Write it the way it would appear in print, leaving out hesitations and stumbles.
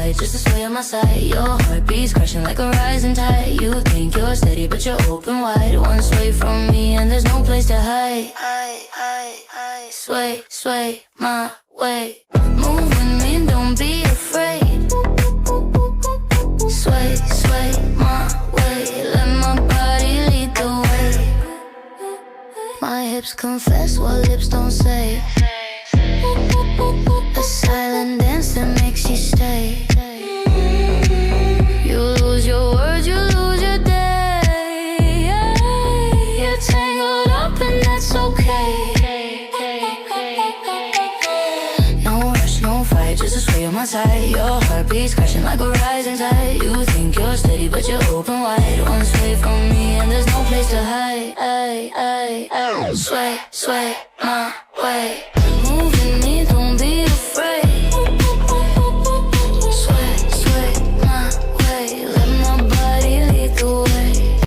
fight, just to sway on my side. Your heartbeat's crashing like a rising tide. You think you're steady, but you're open wide. One sway from me, and there's no place to hide. Sway, sway my way. Move with me, don't be afraid. Sway, sway my way. Let my body lead the way. My hips confess what lips don't say. A silent dance that makes you stay. You lose your words, you lose your day. You're tangled up and that's okay. No rush, no fight, just a sway on my side. Your heartbeat's crashing like a rising tide. You think you're steady, but you're open wide. One sway from me and there's no place to hide. Sway, sway my way.